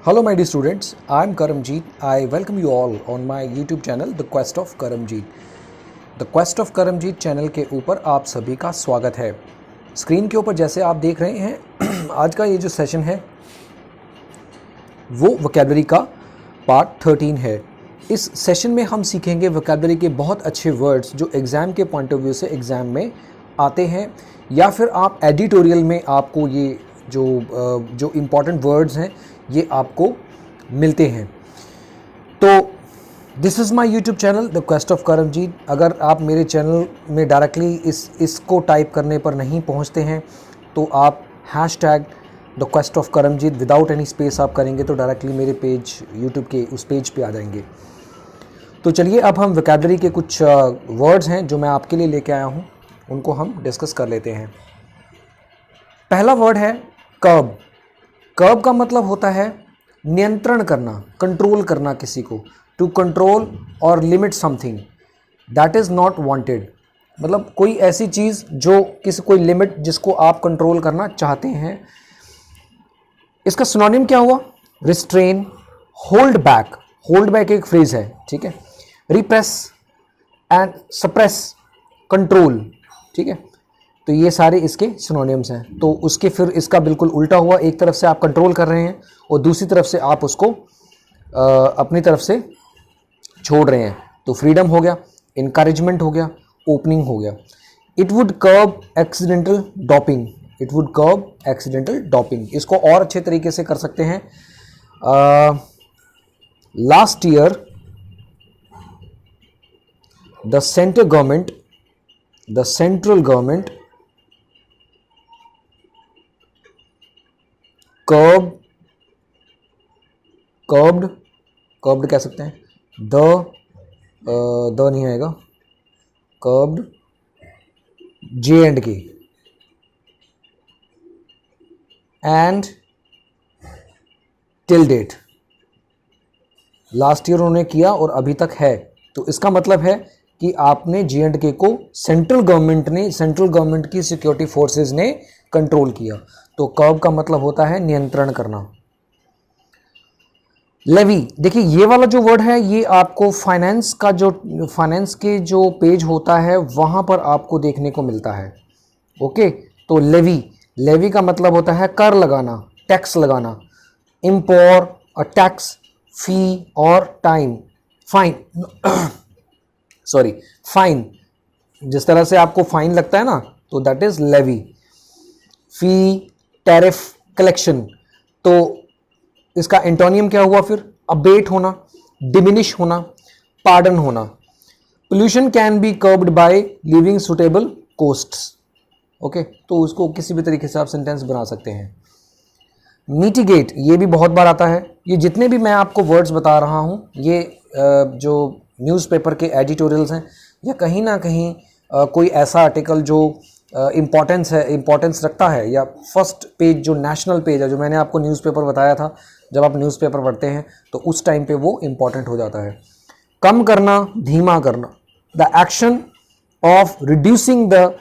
Hello my dear students, I am Karamjeet. I welcome you all on my YouTube channel The Quest of Karamjeet. The Quest of Karamjeet channel के ऊपर आप सभी का स्वागत है। Screen के ऊपर जैसे आप देख रहे हैं आज का ये जो सेशन है वो वोकैबुलरी का पार्ट 13 है। इस सेशन में हम सीखेंगे वोकैबुलरी के बहुत अच्छे वर्ड्स जो एग्ज़ाम के पॉइंट ऑफ व्यू से एग्ज़ाम में आते हैं, या फिर आप एडिटोरियल में आपको ये जो इम्पॉर्टेंट वर्ड्स हैं ये आपको मिलते हैं। तो this is my YouTube channel the quest of Karamjit. अगर आप मेरे चैनल में डायरेक्टली इसको टाइप करने पर नहीं पहुंचते हैं तो आप hashtag the quest of Karamjit without any space आप करेंगे तो डायरेक्टली मेरे पेज यूट्यूब के उस पेज पे आ जाएंगे। तो चलिए अब हम वोकैबुलरी के कुछ वर्ड्स हैं जो मैं आपके लिए लेके आया हूँ, उनको हम डिस्कस कर लेते हैं। पहला वर्ड है कर्ब। कर्ब का मतलब होता है नियंत्रण करना, कंट्रोल करना किसी को। टू कंट्रोल और limit something that is not wanted, मतलब कोई ऐसी चीज़ जो कोई लिमिट जिसको आप कंट्रोल करना चाहते हैं। इसका सिनोनिम क्या हुआ? Restrain, hold back. Hold back एक फ्रेज है, ठीक है। रिप्रेस एंड सप्रेस, कंट्रोल, ठीक है। तो ये सारे इसके सिनोनिम्स हैं। तो उसके फिर इसका बिल्कुल उल्टा हुआ, एक तरफ से आप कंट्रोल कर रहे हैं और दूसरी तरफ से आप उसको अपनी तरफ से छोड़ रहे हैं। तो फ्रीडम हो गया, इनकरेजमेंट हो गया, ओपनिंग हो गया। It would curb accidental doping. It would curb accidental doping. इसको और अच्छे तरीके से कर सकते हैं। Last year the central government curbed कह सकते हैं, द नहीं आएगा, curbed J&K and till date. Last year उन्होंने किया और अभी तक है। तो इसका मतलब है कि आपने J&K को सेंट्रल गवर्नमेंट की सिक्योरिटी फोर्सेस ने कंट्रोल किया। तो कर्ब का मतलब होता है नियंत्रण करना। लेवी, देखिए ये वाला जो वर्ड है ये आपको फाइनेंस के जो पेज होता है वहां पर आपको देखने को मिलता है। ओके, तो लेवी का मतलब होता है कर लगाना, टैक्स लगाना। इम्पोर, टैक्स, फी और फाइन। जिस तरह से आपको फाइन लगता है ना, तो that is levy. Fee, tariff, collection. तो इसका एंटोनियम क्या हुआ फिर? अबेट होना, डिमिनिश होना, पार्डन होना। Pollution can be curbed by leaving suitable costs. Okay, तो उसको किसी भी तरीके से आप सेंटेंस बना सकते हैं। मिटिगेट, ये भी बहुत बार आता है। ये जितने भी मैं आपको वर्ड्स बता रहा हूँ ये जो न्यूज़पेपर के एडिटोरियल्स हैं या कहीं ना कहीं कोई ऐसा आर्टिकल जो इम्पोर्टेंस रखता है, या फर्स्ट पेज जो नेशनल पेज है, जो मैंने आपको न्यूज़पेपर बताया था, जब आप न्यूज़पेपर पढ़ते हैं तो उस टाइम पे वो इम्पॉर्टेंट हो जाता है। कम करना, धीमा करना। The action of reducing the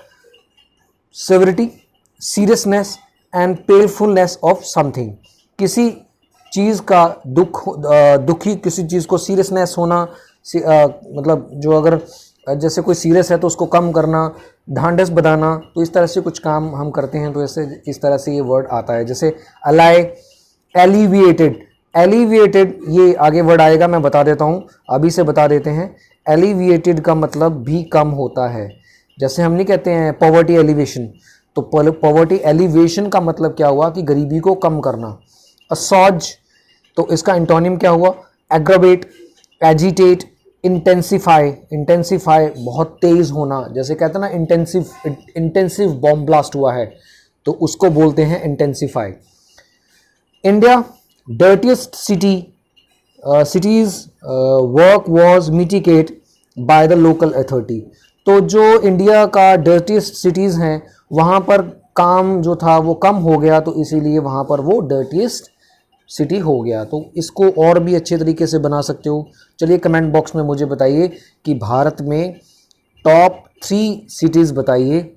severity, seriousness and painfulness of something. किसी चीज़ का दुखी किसी चीज़ को सीरियसनेस होना, मतलब जो अगर जैसे कोई सीरियस है तो उसको कम करना, ढांढस बधाना। तो इस तरह से कुछ काम हम करते हैं तो इस तरह से ये वर्ड आता है। जैसे अलाई, एलिविएटेड, ये आगे वर्ड आएगा, मैं बता देता हूँ, अभी से बता देते हैं। एलिविएटेड का मतलब भी कम होता है। जैसे हम नहीं कहते हैं पॉवर्टी एलिवेशन, तो पॉवर्टी एलिवेशन का मतलब क्या हुआ कि गरीबी को कम करना। असॉज, तो इसका एंटोनिम क्या हुआ? एग्रावेट, एजिटेट, इंटेंसिफाई बहुत तेज होना। जैसे कहते हैं ना इंटेंसिव बॉम्ब ब्लास्ट हुआ है तो उसको बोलते हैं intensify. India dirtiest cities work was mitigate by the local authority. तो जो इंडिया का डर्टीएस्ट सिटीज़ हैं वहाँ पर काम जो था वो कम हो गया, तो इसीलिए वहाँ पर वो डर्टीएस्ट सिटी हो गया। तो इसको और भी अच्छे तरीके से बना सकते हो। चलिए कमेंट बॉक्स में मुझे बताइए कि भारत में टॉप 3 सिटीज़ बताइए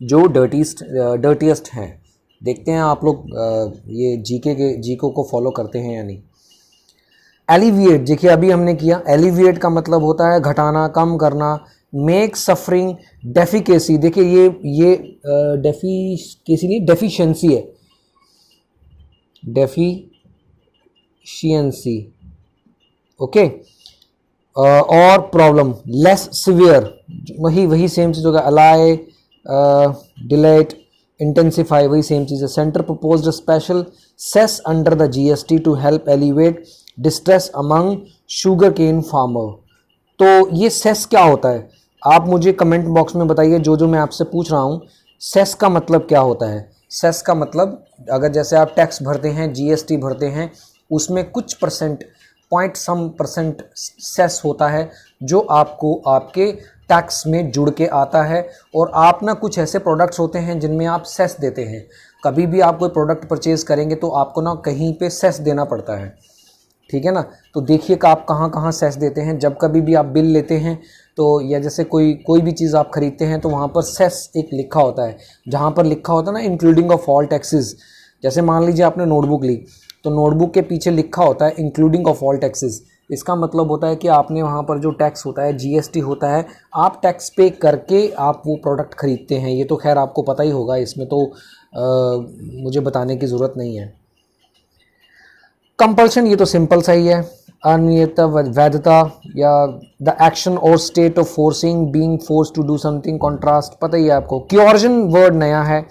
जो डर्टीएस्ट हैं। देखते हैं आप लोग ये जीको को फॉलो करते हैं या नहीं। एलिविएट, देखिए अभी हमने किया। एलिविएट का मतलब होता है घटाना, कम करना। मेक सफरिंग डेफिकेसी, देखिए ये डेफिकेसी नहीं, डेफिशिएंसी है, डेफिशिएंसी, ओके। और प्रॉब्लम लेस सिवियर, वही सेम चीज होगा। अलाइ, डिलेट, इंटेंसिफाई, वही सेम चीज है। Centre proposed special cess under the GST to help alleviate distress among sugar cane farmer. तो ये सेस क्या होता है, आप मुझे कमेंट बॉक्स में बताइए। जो मैं आपसे पूछ रहा हूँ, सेस का मतलब क्या होता है। सेस का मतलब, अगर जैसे आप टैक्स भरते हैं, जीएसटी भरते हैं, उसमें कुछ percent, point some percent cess होता है जो आपको आपके टैक्स में जुड़ के आता है। और आप ना कुछ ऐसे प्रोडक्ट्स होते हैं जिनमें आप सेस देते हैं। कभी भी आप कोई प्रोडक्ट परचेज करेंगे तो आपको ना कहीं पे सेस देना पड़ता है, ठीक है ना। तो देखिए कि आप कहाँ कहाँ सेस देते हैं। जब कभी भी आप बिल लेते हैं तो, या जैसे कोई भी चीज़ आप खरीदते हैं तो वहाँ पर सेस एक लिखा होता है, जहाँ पर लिखा होता है ना इंक्लूडिंग ऑफ ऑल टैक्सेस। जैसे मान लीजिए आपने नोटबुक ली, तो नोटबुक के पीछे लिखा होता है इंक्लूडिंग ऑफ ऑल टैक्सेस। इसका मतलब होता है कि आपने वहाँ पर जो टैक्स होता है, जीएसटी होता है, आप टैक्स पे करके आप वो प्रोडक्ट खरीदते हैं। ये तो खैर आपको पता ही होगा, इसमें तो मुझे बताने की ज़रूरत नहीं है। कंपल्शन, ये तो सिंपल सा ही है। अनियत, वैधता, या the action or state of forcing, being force to do something. Contrast पता ही है आपको। क्योर्जन वर्ड नया है,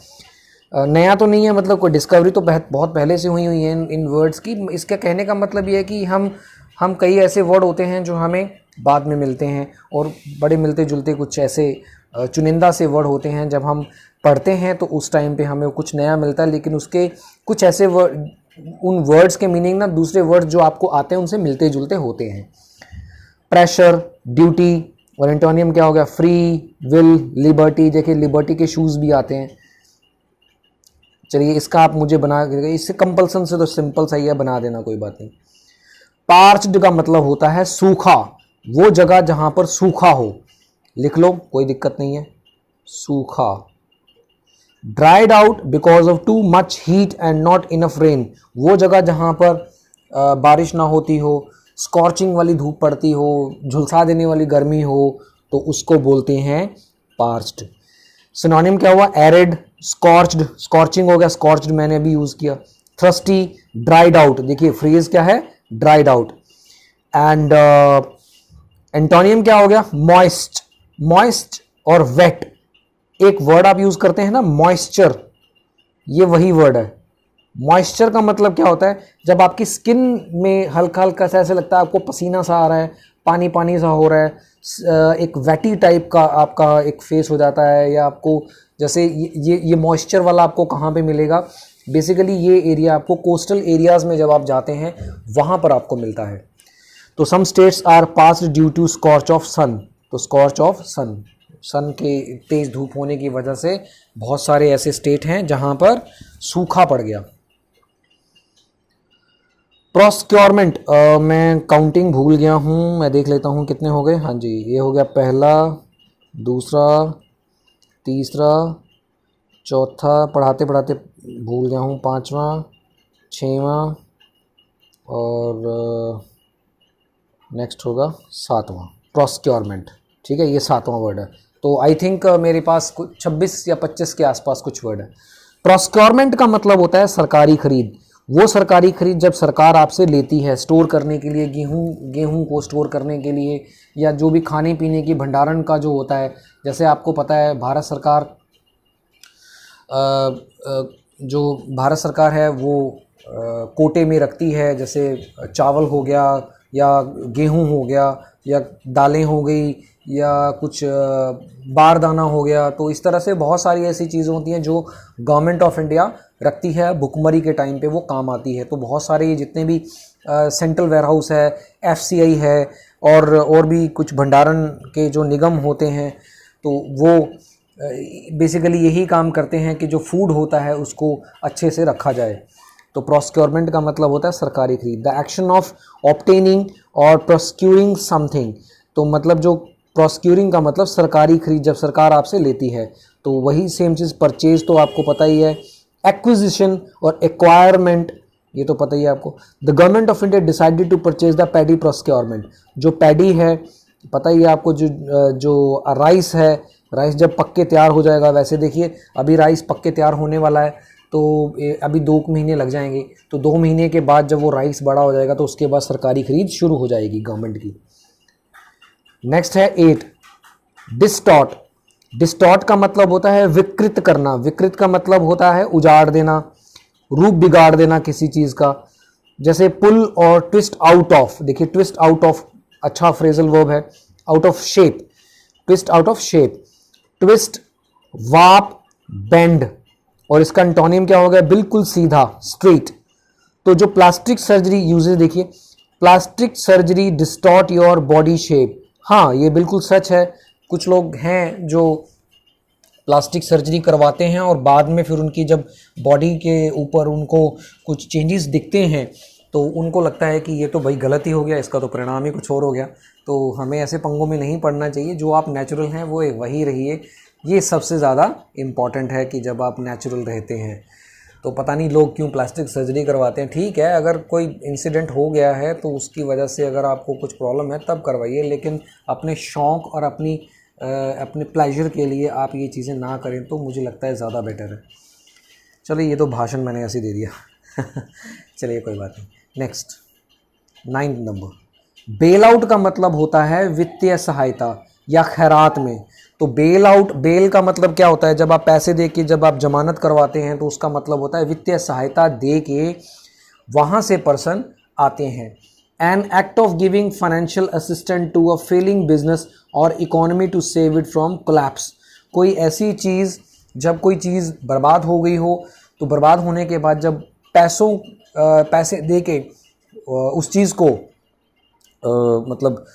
नया तो नहीं है, मतलब कोई डिस्कवरी तो बहुत पहले से हुई है इन वर्ड्स की। इसका कहने का मतलब ये है कि हम कई ऐसे वर्ड होते हैं जो हमें बाद में मिलते हैं, और बड़े मिलते जुलते कुछ ऐसे चुनिंदा से वर्ड होते हैं। जब हम पढ़ते हैं तो उस टाइम पे हमें कुछ नया मिलता है, लेकिन उसके कुछ ऐसे वर्ड, उन वर्ड्स के मीनिंग ना दूसरे वर्ड्स जो आपको आते हैं उनसे मिलते जुलते होते हैं। प्रेशर, ड्यूटी, और एंटोनियम क्या हो गया, फ्री, विल, लिबर्टी। देखिए लिबर्टी के शूज़ भी आते हैं। चलिए इसका आप मुझे बना, इससे कंपल्सन से तो सिंपल सा ही है, बना देना, कोई बात नहीं। पार्च्ड का मतलब होता है सूखा, वो जगह जहां पर सूखा हो, लिख लो कोई दिक्कत नहीं है, सूखा। Dried out because of too much heat and not enough rain, वो जगह जहां पर बारिश ना होती हो, स्कॉर्चिंग वाली धूप पड़ती हो, झुलसा देने वाली गर्मी हो, तो उसको बोलते हैं पार्च्ड। सिनोनिम क्या हुआ, एरिड, स्कॉर्च्ड, स्कॉर्चिंग हो गया, स्कॉर्च्ड मैंने अभी यूज किया। थ्रस्टी, ड्राइड आउट, देखिए फ्रेज क्या है, ड्राइड आउट। एंड एंटोनियम क्या हो गया, मॉइस्ट, मॉइस्ट और वेट। एक वर्ड आप यूज करते हैं ना, मॉइस्चर, ये वही वर्ड है। मॉइस्चर का मतलब क्या होता है, जब आपकी स्किन में हल्का हल्का सा ऐसे लगता है आपको पसीना सा आ रहा है, पानी पानी सा हो रहा है, एक वेटी टाइप का आपका एक फेस हो जाता है, या आपको जैसे ये मॉइस्चर वाला आपको कहाँ पे मिलेगा, बेसिकली ये एरिया आपको कोस्टल एरियाज में जब आप जाते हैं वहाँ पर आपको मिलता है। तो some states are passed due to scorch of sun, तो स्कॉर्च ऑफ सन, सन के तेज धूप होने की वजह से बहुत सारे ऐसे स्टेट हैं जहाँ पर सूखा पड़ गया। प्रोस्क्योरमेंट, मैं काउंटिंग भूल गया हूँ, मैं देख लेता हूँ कितने हो गए। हाँ जी, ये हो गया पहला, दूसरा, तीसरा, चौथा, पढ़ाते पढ़ाते भूल गया हूँ, पांचवा, छठवां, और नेक्स्ट होगा सातवां, प्रोस्क्योरमेंट। ठीक है, ये सातवां वर्ड है। तो आई थिंक मेरे पास कुछ 26 या 25 के आसपास कुछ वर्ड है। प्रोस्क्योरमेंट का मतलब होता है सरकारी खरीद। वो सरकारी खरीद जब सरकार आपसे लेती है स्टोर करने के लिए, गेहूं को स्टोर करने के लिए, या जो भी खाने पीने की भंडारण का जो होता है। जैसे आपको पता है भारत सरकार जो भारत सरकार है वो कोटे में रखती है, जैसे चावल हो गया, या गेहूं हो गया, या दालें हो गई, या कुछ बारदाना हो गया। तो इस तरह से बहुत सारी ऐसी चीज़ें होती हैं जो गवर्नमेंट ऑफ इंडिया रखती है, भुखमरी के टाइम पे वो काम आती है। तो बहुत सारे जितने भी सेंट्रल वेयरहाउस है, एफसीआई है, और भी कुछ भंडारण के जो निगम होते हैं, तो वो बेसिकली यही काम करते हैं कि जो फूड होता है उसको अच्छे से रखा जाए। तो प्रोस्क्योरमेंट का मतलब होता है सरकारी खरीद, द एक्शन ऑफ ऑब्टेनिंग और प्रोस्क्यूरिंग समथिंग। तो मतलब जो प्रोस्क्यूरिंग का मतलब सरकारी खरीद, जब सरकार आपसे लेती है, तो वही सेम चीज़ परचेज तो आपको पता ही है। एक्विजिशन और एक्वायरमेंट, ये तो पता ही है आपको। The government of India decided to purchase the paddy procurement, जो पैडी है पता ही है आपको, जो राइस है, राइस जब पक के तैयार हो जाएगा, वैसे देखिए अभी राइस पक के तैयार होने वाला है, तो अभी 2 महीने लग जाएंगे, तो 2 महीने के बाद जब वो राइस बड़ा हो जाएगा तो उसके बाद सरकारी खरीद शुरू हो जाएगी गवर्नमेंट की। नेक्स्ट है 8, डिस्टॉर्ट। डिस्टॉर्ट का मतलब होता है विकृत करना। विकृत का मतलब होता है उजाड़ देना, रूप बिगाड़ देना किसी चीज़ का। जैसे पुल और ट्विस्ट आउट ऑफ, देखिए ट्विस्ट आउट ऑफ अच्छा फ्रेजल वर्ब है। Out of shape, twist out of shape, twist, वाप, बेंड, और इसका एंटोनिम क्या हो गया, बिल्कुल सीधा, स्ट्रेट। तो जो प्लास्टिक सर्जरी यूजेस देखिए, plastic surgery distort your body shape. हाँ, ये बिल्कुल सच है। कुछ लोग हैं जो प्लास्टिक सर्जरी करवाते हैं और बाद में फिर उनकी जब बॉडी के ऊपर उनको कुछ चेंजेस दिखते हैं तो उनको लगता है कि ये तो भाई गलत ही हो गया, इसका तो परिणाम ही कुछ और हो गया। तो हमें ऐसे पंगों में नहीं पड़ना चाहिए। जो आप नेचुरल हैं वो वही रहिए, ये सबसे ज़्यादा इम्पॉर्टेंट है कि जब आप नेचुरल रहते हैं। तो पता नहीं लोग क्यों प्लास्टिक सर्जरी करवाते हैं। ठीक है, अगर कोई इंसिडेंट हो गया है तो उसकी वजह से अगर आपको कुछ प्रॉब्लम है तब करवाइए, लेकिन अपने शौक़ और अपने प्लेजर के लिए आप ये चीज़ें ना करें तो मुझे लगता है ज़्यादा बेटर है। चलिए, ये तो भाषण मैंने ऐसे दे दिया चलिए कोई बात नहीं। Next 9th number, bail out का मतलब होता है वित्तीय सहायता या खैरात में। तो बेल आउट, बेल का मतलब क्या होता है, जब आप पैसे दे के जब आप जमानत करवाते हैं तो उसका मतलब होता है वित्तीय सहायता दे के वहाँ से पर्सन आते हैं। An act of giving financial assistant to a failing business और economy to save it from collapse. कोई ऐसी चीज़, जब कोई चीज़ बर्बाद हो गई हो तो बर्बाद होने के बाद जब पैसे दे के उस चीज़ को मतलब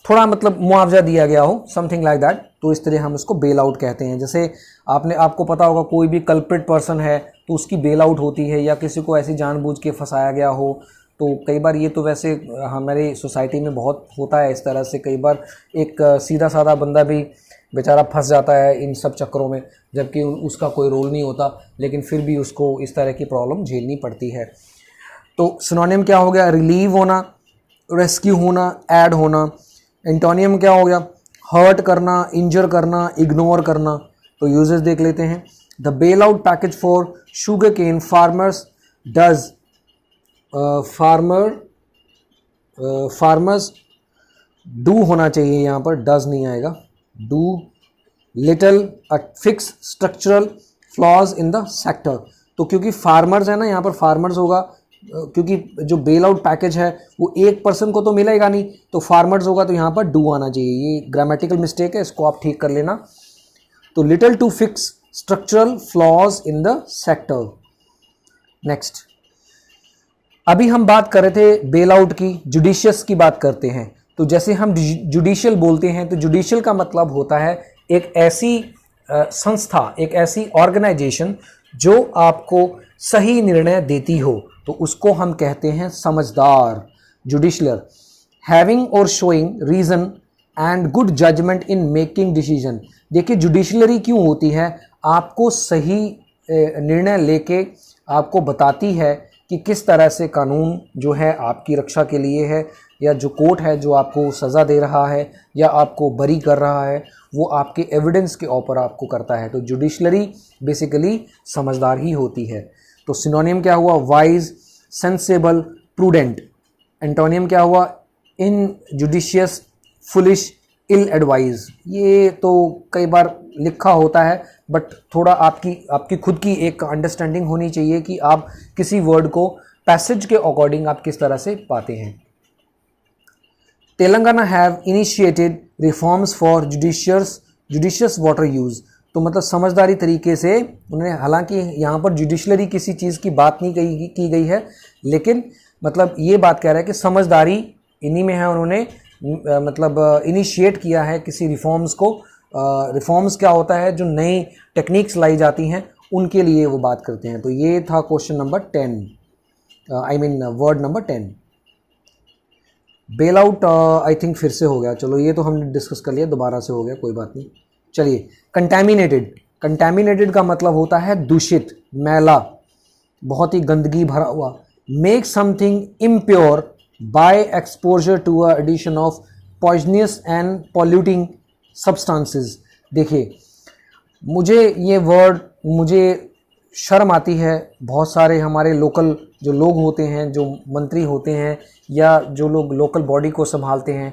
थोड़ा मतलब मुआवजा दिया गया हो, समथिंग लाइक दैट, तो इस तरह हम इसको बेल आउट कहते हैं। जैसे आपको पता होगा कोई भी कल्प्रिट पर्सन है तो उसकी बेल आउट होती है, या किसी को ऐसी जानबूझ के फंसाया गया हो तो कई बार ये तो वैसे हमारी सोसाइटी में बहुत होता है इस तरह से। कई बार एक सीधा साधा बंदा भी बेचारा फंस जाता है इन सब चक्करों में, जबकि उसका कोई रोल नहीं होता, लेकिन फिर भी उसको इस तरह की प्रॉब्लम झेलनी पड़ती है। तो सिनोनिम क्या हो गया, रिलीव होना, रेस्क्यू होना, ऐड होना। एंटोनियम क्या हो गया, हर्ट करना, इंजर करना, इग्नोर करना। तो यूजेस देख लेते हैं। The bail out package for sugar cane farmers does, farmers do होना चाहिए, यहाँ पर डज नहीं आएगा, do little fix structural flaws in the sector. तो क्योंकि फार्मर्स है ना, यहाँ पर फार्मर्स होगा, क्योंकि जो बेल आउट पैकेज है वो एक पर्सन को तो मिलेगा नहीं, तो फार्मर्स होगा, तो यहाँ पर डू आना चाहिए। ये ग्रामेटिकल मिस्टेक है, इसको आप ठीक कर लेना। तो little to fix structural flaws in the sector. Next, अभी हम बात कर रहे थे बेल आउट की, जुडिशियस की बात करते हैं। तो जैसे हम जुडिशियल बोलते हैं तो जुडिशियल का मतलब होता है एक ऐसी संस्था, एक ऐसी ऑर्गेनाइजेशन जो आपको सही निर्णय देती हो, तो उसको हम कहते हैं समझदार, judicial. Having or showing reason and good judgement in making decision. देखिए जुडिशलरी क्यों होती है, आपको सही निर्णय लेके आपको बताती है कि किस तरह से कानून जो है आपकी रक्षा के लिए है, या जो कोर्ट है जो आपको सज़ा दे रहा है या आपको बरी कर रहा है, वो आपके एविडेंस के ऊपर आपको करता है। तो जुडिशलरी बेसिकली समझदार ही होती है। तो सिनोनिम क्या हुआ, वाइज, सेंसेबल, प्रूडेंट। एंटोनियम क्या हुआ, इनजुडिशियस, फुलिश, इल एडवाइज। ये तो कई बार लिखा होता है, बट थोड़ा आपकी खुद की एक अंडरस्टैंडिंग होनी चाहिए कि आप किसी वर्ड को पैसेज के अकॉर्डिंग आप किस तरह से पाते हैं। Telangana have initiated reforms for judicious water use. तो मतलब समझदारी तरीके से उन्होंने, हालांकि यहाँ पर जुडिशलरी किसी चीज़ की बात नहीं की गई है, लेकिन मतलब ये बात कह रहा है कि समझदारी इन्हीं में है। उन्होंने मतलब इनिशिएट किया है किसी रिफॉर्म्स को। रिफॉर्म्स क्या होता है, जो नई टेक्निक्स लाई जाती हैं उनके लिए वो बात करते हैं। तो ये था question number 10, word number 10। Bail out I think फिर से हो गया, चलो ये तो हमने डिस्कस कर लिया, दोबारा से हो गया, कोई बात नहीं। चलिए, कंटैमिनेटेड, कंटैमिनेटेड का मतलब होता है दूषित, मैला, बहुत ही गंदगी भरा हुआ। Make something impure by exposure to a addition of poisonous and polluting substances. देखिए, मुझे ये वर्ड, मुझे शर्म आती है। बहुत सारे हमारे लोकल जो लोग होते हैं, जो मंत्री होते हैं या जो लोग लोकल बॉडी को संभालते हैं,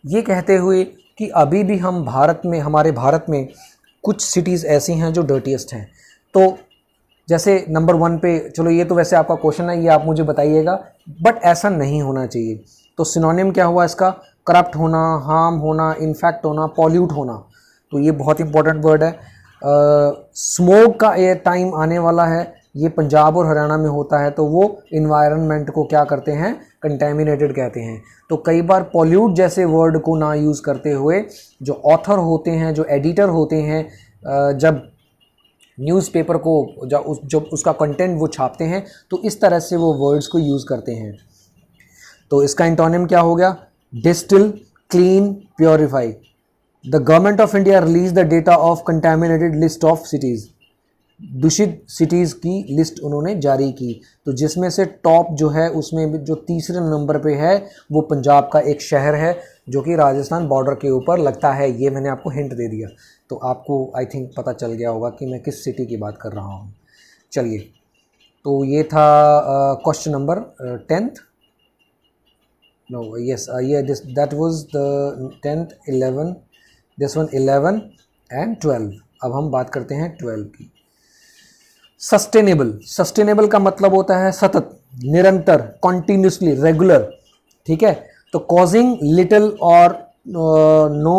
ये कहते हुए कि अभी भी हम भारत में, हमारे भारत में कुछ सिटीज़ ऐसी हैं जो डर्टीएस्ट हैं। तो जैसे नंबर 1 पे, चलो ये तो वैसे आपका क्वेश्चन है, ये आप मुझे बताइएगा, बट ऐसा नहीं होना चाहिए। तो सिनोनिम क्या हुआ इसका? करप्ट होना, हार्म होना, इन्फेक्ट होना, पॉल्यूट होना। तो ये बहुत इंपॉर्टेंट वर्ड है। स्मोक का एयर टाइम आने वाला है, ये पंजाब और हरियाणा में होता है, तो वो इन्वायरमेंट को क्या करते हैं? कंटेमिनेटेड कहते हैं। तो कई बार पॉल्यूट जैसे वर्ड को ना यूज़ करते हुए जो ऑथर होते हैं, जो एडिटर होते हैं, जब न्यूज़पेपर को जब उसका कंटेंट वो छापते हैं, तो इस तरह से वो वर्ड्स को यूज़ करते हैं। तो इसका एंटोनिम क्या हो गया? Distil, clean, purify. The government of India release the data of contaminated list of cities. दूषित सिटीज़ की लिस्ट उन्होंने जारी की, तो जिसमें से टॉप जो है उसमें जो तीसरे नंबर पे है वो पंजाब का एक शहर है जो कि राजस्थान बॉर्डर के ऊपर लगता है। ये मैंने आपको हिंट दे दिया, तो आपको आई थिंक पता चल गया होगा कि मैं किस सिटी की बात कर रहा हूँ। चलिए, तो ये था question number 10th। No yes, ये that was the 10th, 11, this one 11 and 12। अब हम बात करते हैं 12 की। सस्टेनेबल। सस्टेनेबल का मतलब होता है सतत, निरंतर, कॉन्टिन्यूसली, रेगुलर। ठीक है, तो causing little or no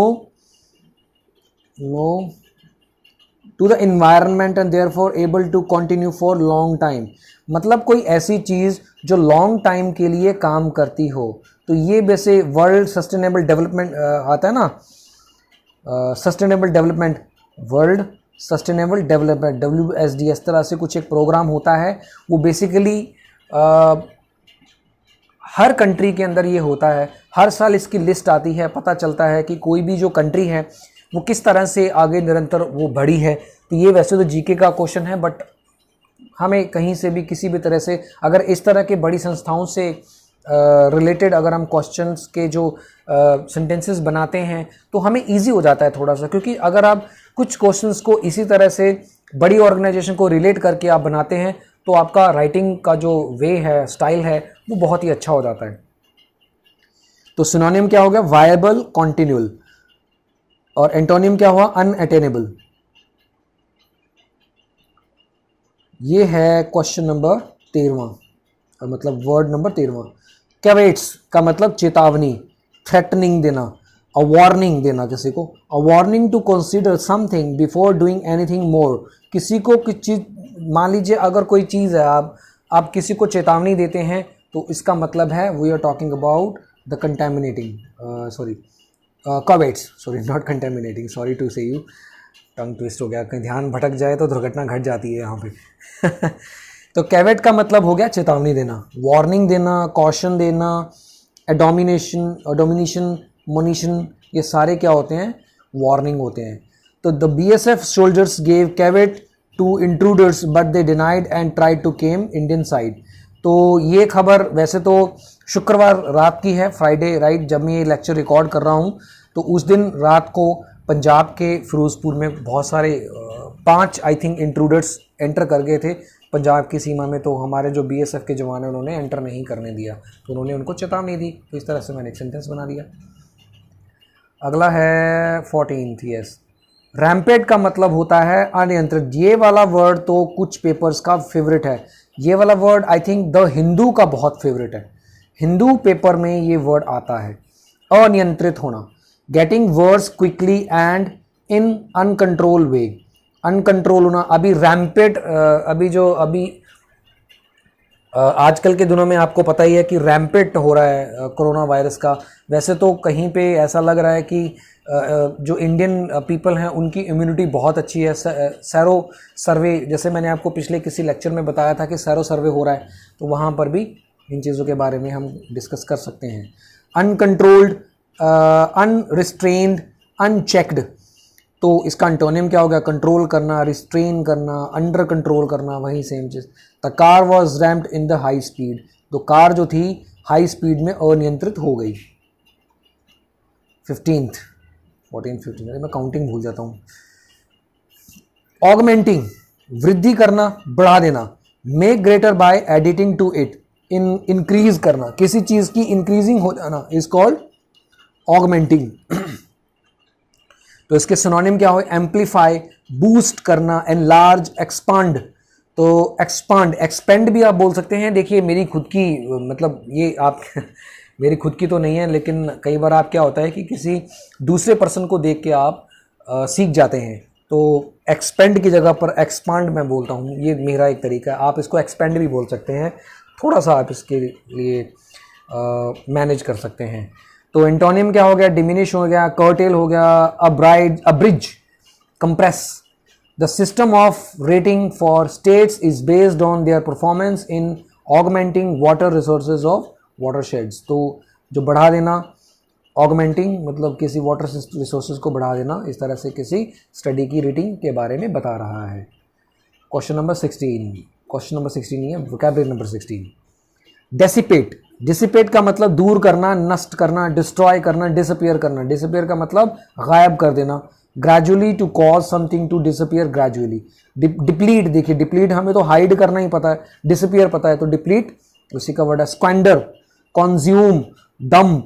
to the environment and therefore able to continue for long time. मतलब कोई ऐसी चीज़ जो लॉन्ग टाइम के लिए काम करती हो। तो ये वैसे वर्ल्ड सस्टेनेबल डेवलपमेंट आता है ना, sustainable development, world sustainable development, WSD, इस तरह से कुछ एक प्रोग्राम होता है। वो बेसिकली हर कंट्री के अंदर ये होता है। हर साल इसकी लिस्ट आती है, पता चलता है कि कोई भी जो कंट्री है वो किस तरह से आगे निरंतर वो बढ़ी है। तो ये वैसे तो जीके का क्वेश्चन है, बट हमें कहीं से भी किसी भी तरह से अगर इस तरह के बड़ी संस्थाओं से रिलेटेड अगर हम क्वेश्चंस के जो सेंटेंसेस बनाते हैं तो हमें इजी हो जाता है थोड़ा सा, क्योंकि अगर आप कुछ क्वेश्चंस को इसी तरह से बड़ी ऑर्गेनाइजेशन को रिलेट करके आप बनाते हैं तो आपका राइटिंग का जो वे है, स्टाइल है, वो बहुत ही अच्छा हो जाता है। तो सिनोनिम क्या हो गया? Viable, continual. और एंटोनिम क्या हुआ? अनअटेनेबल। ये है क्वेश्चन नंबर 13वां, मतलब वर्ड नंबर 13वां। कैवेट्स का मतलब चेतावनी, थ्रेटनिंग देना, अ वार्निंग देना किसी को। A warning to consider something before doing anything more. किसी को कुछ चीज़, मान लीजिए अगर कोई चीज़ है, आप किसी को चेतावनी देते हैं तो इसका मतलब है we are talking about the contaminating, caveats, sorry not contaminating, sorry to say you, tongue twist हो गया, कहीं ध्यान भटक जाए तो दुर्घटना घट जाती है यहाँ पे। तो कैवेट का मतलब हो गया चेतावनी देना, वार्निंग देना, कॉशन देना, एडोमिनेशन, मोनिशन, ये सारे क्या होते हैं? वार्निंग होते हैं। तो the BSF soldiers gave caveat to intruders but they denied and tried to came Indian side. तो ये खबर वैसे तो शुक्रवार रात की है, फ्राइडे राइट, जब मैं ये लेक्चर रिकॉर्ड कर रहा हूँ। तो उस दिन रात को पंजाब के फिरोजपुर में बहुत सारे 5 आई थिंक इंट्रूडर्स एंटर कर गए थे पंजाब की सीमा में। तो हमारे जो BSF के जवान हैं उन्होंने एंटर नहीं करने दिया, तो उन्होंने उनको चेतावनी दी। तो इस तरह से मैंने एक सेंटेंस बना दिया। अगला है 14th, यस। रैम्पेट का मतलब होता है अनियंत्रित। ये वाला वर्ड तो कुछ पेपर्स का फेवरेट है। ये वाला word I think the Hindu का बहुत फेवरेट है। हिंदू पेपर में ये वर्ड आता है, अनियंत्रित होना। Getting words quickly and in uncontrol way. Uncontrol होना। अभी रैम्पेट, अभी आजकल के दिनों में आपको पता ही है कि रैम्पेट हो रहा है कोरोना वायरस का। वैसे तो कहीं पे ऐसा लग रहा है कि जो इंडियन पीपल हैं उनकी इम्यूनिटी बहुत अच्छी है। सैरो सर्वे, जैसे मैंने आपको पिछले किसी लेक्चर में बताया था कि सैरो सर्वे हो रहा है, तो वहाँ पर भी इन चीज़ों के बारे में हम डिस्कस कर सकते हैं। Uncontrolled, unrestrained, unchecked. तो इसका एंटोनिम क्या हो गया? कंट्रोल करना, रिस्ट्रेन करना, अंडर कंट्रोल करना, वही सेम चीज। The car was rumped in the high speed, तो कार जो थी हाई स्पीड में अनियंत्रित हो गई। 15th 14 15, अरे मैं काउंटिंग भूल जाता हूँ। ऑगमेंटिंग, वृद्धि करना, बढ़ा देना। Make greater by adding to it, increase करना, किसी चीज की इंक्रीजिंग हो जाना इज कॉल्ड ऑगमेंटिंग। तो इसके सिनोनिम क्या हो? एम्पलीफाई, बूस्ट करना, एनलार्ज, एक्सपांड। तो एक्सपांड, एक्सपेंड भी आप बोल सकते हैं। देखिए मेरी खुद की, मतलब ये आप मेरी खुद की तो नहीं है, लेकिन कई बार आप क्या होता है कि किसी दूसरे पर्सन को देख के आप सीख जाते हैं। तो एक्सपेंड की जगह पर एक्सपांड मैं बोलता हूँ, ये मेरा एक तरीका है। आप इसको एक्सपेंड भी बोल सकते हैं, थोड़ा सा आप इसके लिए मैनेज कर सकते हैं। तो एंटोनिम क्या हो गया? डिमिनिश हो गया, कर्टेल हो गया, abridge, compress. The system of rating for states is based on their performance in augmenting water resources of watersheds. तो जो बढ़ा देना, ऑगमेंटिंग मतलब किसी वाटर रिसोर्सेज को बढ़ा देना, इस तरह से किसी स्टडी की रेटिंग के बारे में बता रहा है। क्वेश्चन नंबर 16, क्वेश्चन नंबर 16 नहीं है, वोकैबुलरी नंबर 16। डेसिपेट, डिसिपेट का मतलब दूर करना, नष्ट करना, डिस्ट्रॉय करना, डिसअपियर करना। डिसअपियर का मतलब गायब कर देना। Gradually, to cause something to disappear gradually. Deplete, देखिए डिप्लीट हमें तो हाइड करना ही पता है, डिसअपियर पता है, तो डिप्लीट उसी का वर्ड है। स्क्वेंडर, कॉन्ज्यूम, डम,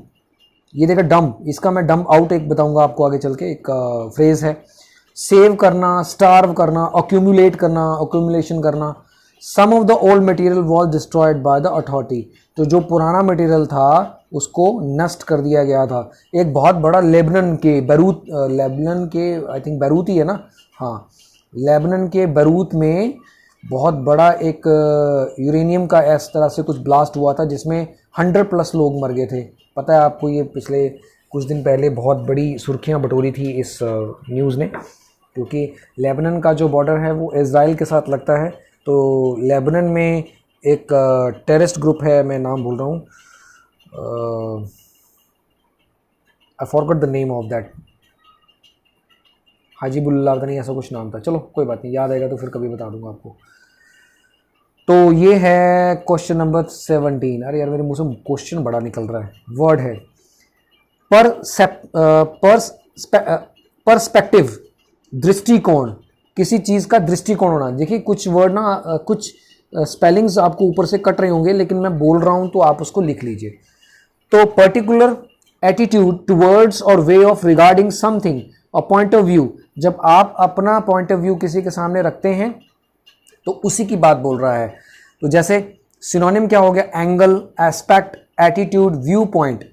ये देखा डम, इसका मैं डम आउट एक बताऊंगा आपको आगे चल के, एक फ्रेज है। सेव करना, स्टार्व करना, अक्यूमुलेट करना, अक्यूमुलेशन करना। Some of the old material was destroyed by the authority, तो जो पुराना मटेरियल था उसको नष्ट कर दिया गया था। एक बहुत बड़ा लेबनन के बैरूत, लेबनन के आई थिंक बैरूत ही है ना, हाँ, लेबनन के बैरूत में बहुत बड़ा एक यूरेनियम का इस तरह से कुछ ब्लास्ट हुआ था जिसमें 100+ लोग मर गए थे। पता है आपको, ये पिछले कुछ दिन पहले बहुत बड़ी सुर्खियां बटोरी थी इस न्यूज़ ने, क्योंकि लेबनान का जो बॉर्डर है वो इज़राइल के साथ लगता है। तो लेबनान में एक टेररिस्ट ग्रुप है, मैं नाम भूल रहा हूँ, I forgot the name of that, Hajibullah नहीं ऐसा कुछ नाम था, चलो कोई बात नहीं, याद आएगा तो फिर कभी बता दूंगा आपको। तो ये है क्वेश्चन नंबर 17। अरे यार मेरे मुंह से क्वेश्चन बड़ा निकल रहा है, वर्ड है परस्पेक्टिव, दृष्टिकोण, किसी चीज का दृष्टिकोण होना। देखिए कुछ वर्ड ना, कुछ स्पेलिंग्स आपको ऊपर से कट रहे होंगे, लेकिन मैं बोल रहा हूं तो आप उसको लिख लीजिए। तो पर्टिकुलर एटीट्यूड टुवर्ड्स और वे ऑफ रिगार्डिंग समथिंग और पॉइंट ऑफ व्यू, जब आप अपना पॉइंट ऑफ व्यू किसी के सामने रखते हैं तो उसी की बात बोल रहा है। तो जैसे सिनोनिम क्या हो गया? Angle, aspect, attitude, view point.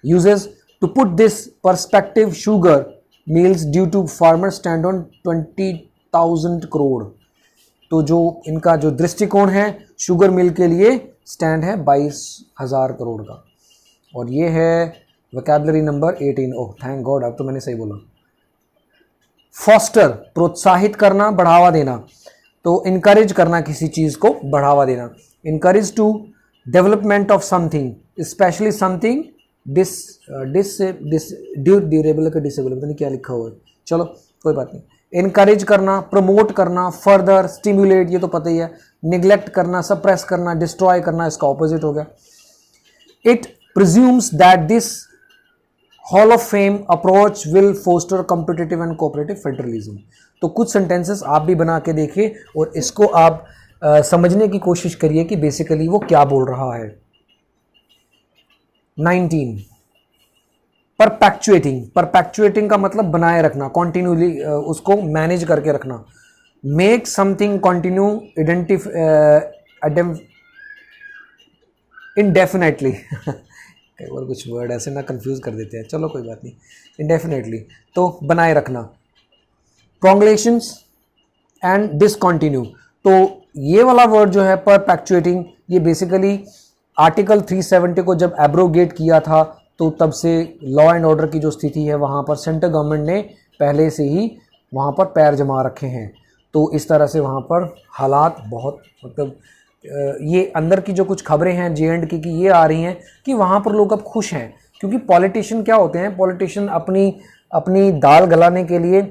Usage to put this perspective sugar mills due to farmer stand on 20,000 crore. तो जो इनका जो दृष्टिकोण है शुगर मिल के लिए स्टैंड है 22,000 करोड़ का। और ये है vocabulary number 18। Oh thank God, अब तो मैंने सही बोला। फॉस्टर, प्रोत्साहित करना, बढ़ावा देना। तो इनकरेज करना, किसी चीज को बढ़ावा देना। Encourage to development of something, specially something durable का डिसेबल, पता नहीं क्या लिखा हुआ है, चलो कोई बात नहीं। इनकरेज करना, प्रमोट करना, फर्दर, स्टिमुलेट, ये तो पता ही है। निग्लेक्ट करना, सप्रेस करना, डिस्ट्रॉय करना, इसका ऑपोजिट हो गया। It presumes that this hall of fame approach will foster competitive and cooperative federalism. तो कुछ सेंटेंसेस आप भी बना के देखिए और इसको आप समझने की कोशिश करिए कि बेसिकली वो क्या बोल रहा है। 19 परपेचुएटिंग, परपेचुएटिंग का मतलब बनाए रखना, कॉन्टिन्यूली उसको मैनेज करके रखना। मेक समथिंग कॉन्टिन्यू इंडेफिनेटली कई बार कुछ वर्ड ऐसे ना कंफ्यूज कर देते हैं, चलो कोई बात नहीं। इंडेफिनेटली तो बनाए रखना। प्रोंगुलेशंस एंड डिसकंटिन्यू, तो ये वाला वर्ड जो है परपेचुएटिंग, ये बेसिकली आर्टिकल 370 को जब एब्रोगेट किया था तो तब से लॉ एंड ऑर्डर की जो स्थिति है वहाँ पर सेंट्रल गवर्नमेंट ने पहले से ही वहाँ पर पैर जमा रखे हैं। तो इस तरह से वहाँ पर हालात बहुत, मतलब ये अंदर की जो कुछ खबरें हैं J&K की ये आ रही हैं कि वहाँ पर लोग अब खुश हैं, क्योंकि पॉलिटिशियन क्या होते हैं, पॉलिटिशियन अपनी दाल गलाने के लिए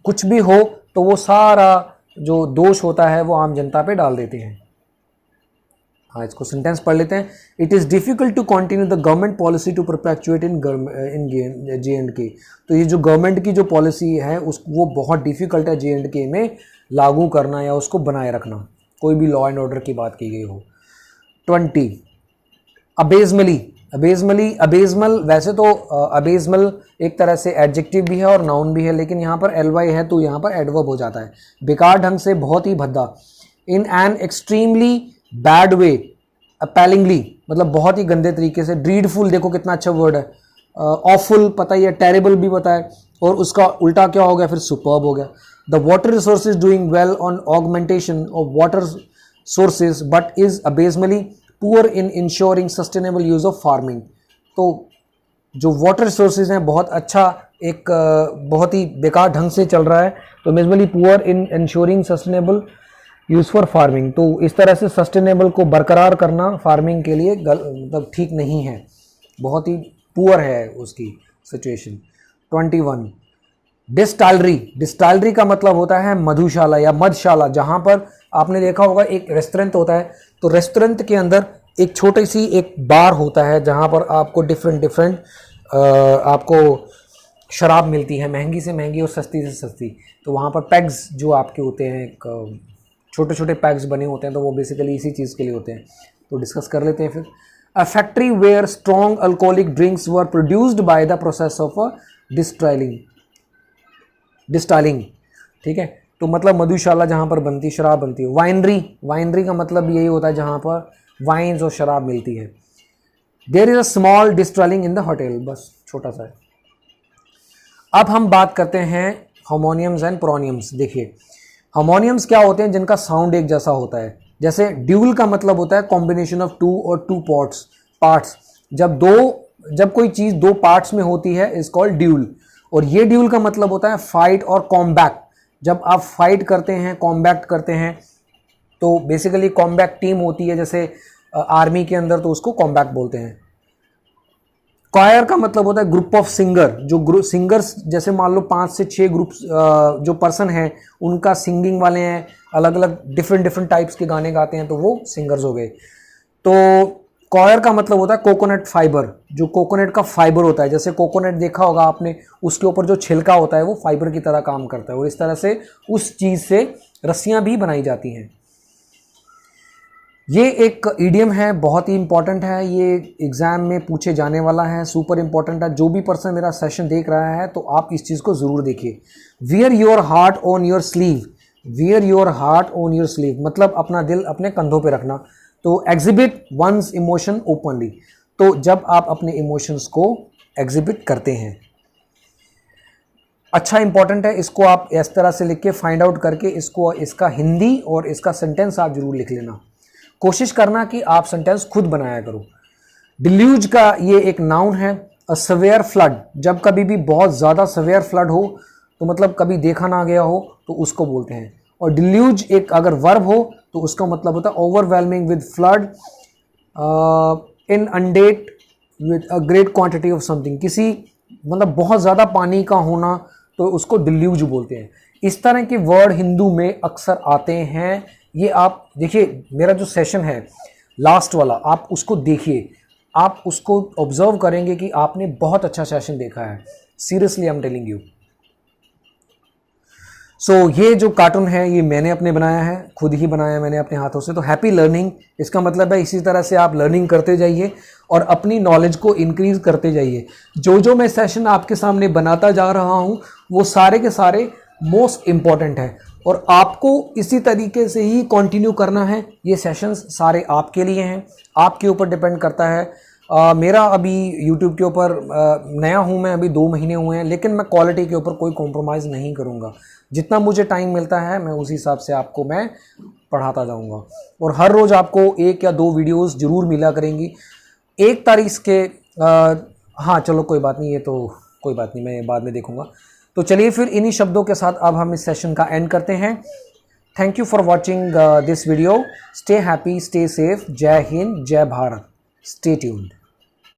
कुछ भी हो तो वो सारा जो दोष होता है वो आम जनता पे डाल देते हैं। हाँ, इसको सेंटेंस पढ़ लेते हैं। It is difficult to continue the government policy to perpetuate in JNK। तो ये जो गवर्नमेंट की जो पॉलिसी है वो बहुत डिफ़िकल्ट है JNK में लागू करना या उसको बनाए रखना, कोई भी लॉ एंड ऑर्डर की बात की गई हो। 20 अबेजमल, वैसे तो अबेजमल एक तरह से एडजेक्टिव भी है और नाउन भी है, लेकिन यहाँ पर ly है तो यहाँ पर एडवर्ब हो जाता है। बेकार ढंग से, बहुत ही भद्दा। In an extremely bad way, appallingly मतलब बहुत ही गंदे तरीके से। ड्रीडफुल, देखो कितना अच्छा वर्ड है। ऑफुल पता ही है, टेरेबल भी पता है, और उसका उल्टा क्या हो गया फिर, सुपर्ब हो गया। The water resources doing well on augmentation of water sources but is abysmally poor in ensuring sustainable use of farming. तो जो वाटर रिसोर्सेज हैं बहुत अच्छा, एक बहुत ही बेकार ढंग से चल रहा है, तो abysmally poor in ensuring sustainable use for farming. तो इस तरह से सस्टेनेबल को बरकरार करना फार्मिंग के लिए मतलब ठीक नहीं है, बहुत ही पुअर है उसकी सिचुएशन। 21 डिस्टाइलरी का मतलब होता है मधुशाला या मधशाला, जहाँ पर आपने देखा होगा एक रेस्टोरेंट होता है, तो रेस्टोरेंट के अंदर एक छोटी सी एक बार होता है जहाँ पर आपको डिफरेंट आपको शराब मिलती है, महंगी से महंगी और सस्ती से सस्ती। तो वहाँ पर पैग्स जो आपके होते हैं, छोटे छोटे पैक्स बने होते हैं, तो वो बेसिकली इसी चीज़ के लिए होते हैं। तो डिस्कस कर लेते हैं फिर। A factory where strong alcoholic drinks were produced by the process of distilling. ठीक है, तो मतलब मधुशाला जहाँ पर बनती शराब बनती है। वाइनरी का मतलब यही होता है जहाँ पर वाइन्स और शराब मिलती है। There is a small distilling in the hotel, बस छोटा सा है। अब हम बात करते हैं हार्मोनियम्स एंड प्रोनियम्स। देखिए हार्मोनियम्स क्या होते हैं, जिनका साउंड एक जैसा होता है। जैसे ड्यूल का मतलब होता है कॉम्बिनेशन ऑफ टू और टू पार्ट्स। जब कोई चीज़ दो पार्ट्स में होती है इज कॉल्ड ड्यूल। और ये ड्यूल का मतलब होता है फाइट और कॉम्बैक्ट। जब आप फाइट करते हैं, कॉम्बैक्ट करते हैं, तो बेसिकली कॉम्बैक्ट टीम होती है, जैसे आर्मी के अंदर, तो उसको कॉम्बैक्ट बोलते हैं। क्वायर का मतलब होता है ग्रुप ऑफ सिंगर। जो सिंगर्स, जैसे मान लो 5 से 6 ग्रुप्स जो पर्सन हैं उनका सिंगिंग वाले हैं, अलग अलग डिफरेंट टाइप्स के गाने गाते हैं, तो वो सिंगर्स हो गए। तो क्वायर का मतलब होता है कोकोनट फाइबर, जो कोकोनट का फाइबर होता है। जैसे कोकोनट देखा होगा आपने, उसके ऊपर जो छिलका होता है वो फाइबर की तरह काम करता है, और इस तरह से उस चीज़ से रस्सियाँ भी बनाई जाती हैं। ये एक ईडियम है, बहुत ही इंपॉर्टेंट है, ये एग्जाम में पूछे जाने वाला है, सुपर इंपॉर्टेंट है। जो भी पर्सन मेरा सेशन देख रहा है तो आप इस चीज़ को ज़रूर देखिए। Wear your heart on your sleeve, wear your heart on your sleeve मतलब अपना दिल अपने कंधों पे रखना। तो एग्जिबिट वंस इमोशन ओपनली, तो जब आप अपने इमोशंस को एग्जिबिट करते हैं। अच्छा इंपॉर्टेंट है, इसको आप इस तरह से लिख के फाइंड आउट करके इसका हिंदी और इसका सेंटेंस आप जरूर लिख लेना। कोशिश करना कि आप सेंटेंस खुद बनाया करो। डिल्यूज का ये एक नाउन है। अ सवेयर फ्लड, जब कभी भी बहुत ज़्यादा सवेयर फ्लड हो, तो मतलब कभी देखा ना गया हो, तो उसको बोलते हैं। और डिल्यूज एक अगर वर्ब हो तो उसका मतलब होता है overwhelming with flood, inundated with a great quantity of something, किसी मतलब बहुत ज़्यादा पानी का होना, तो उसको डिल्यूज बोलते हैं। इस तरह के वर्ड हिंदू में अक्सर आते हैं। ये आप देखिए, मेरा जो सेशन है लास्ट वाला, आप उसको देखिए, आप उसको ऑब्जर्व करेंगे कि आपने बहुत अच्छा सेशन देखा है। Seriously I am telling you. So ये जो कार्टून है ये मैंने अपने बनाया है, खुद ही बनाया मैंने अपने हाथों से। तो हैप्पी लर्निंग, इसका मतलब है इसी तरह से आप लर्निंग करते जाइए और अपनी नॉलेज को इंक्रीज करते जाइए। जो मैं सेशन आपके सामने बनाता जा रहा हूँ वो सारे के सारे मोस्ट इम्पॉर्टेंट है, और आपको इसी तरीके से ही कंटिन्यू करना है। ये सेशंस सारे आपके लिए हैं, आपके ऊपर डिपेंड करता है। मेरा अभी YouTube के ऊपर नया हूँ मैं, अभी 2 महीने हुए हैं, लेकिन मैं क्वालिटी के ऊपर कोई कॉम्प्रोमाइज़ नहीं करूँगा। जितना मुझे टाइम मिलता है मैं उस हिसाब से आपको मैं पढ़ाता जाऊँगा, और हर रोज़ आपको 1 या 2 वीडियोज़ ज़रूर मिला करेंगी। 1 तारीख के हाँ चलो कोई बात नहीं, ये तो कोई बात नहीं, मैं बाद में देखूँगा। तो चलिए फिर इन्हीं शब्दों के साथ अब हम इस सेशन का एंड करते हैं। Thank you for watching this video. Stay happy, stay safe. जय हिंद, जय भारत। Stay tuned.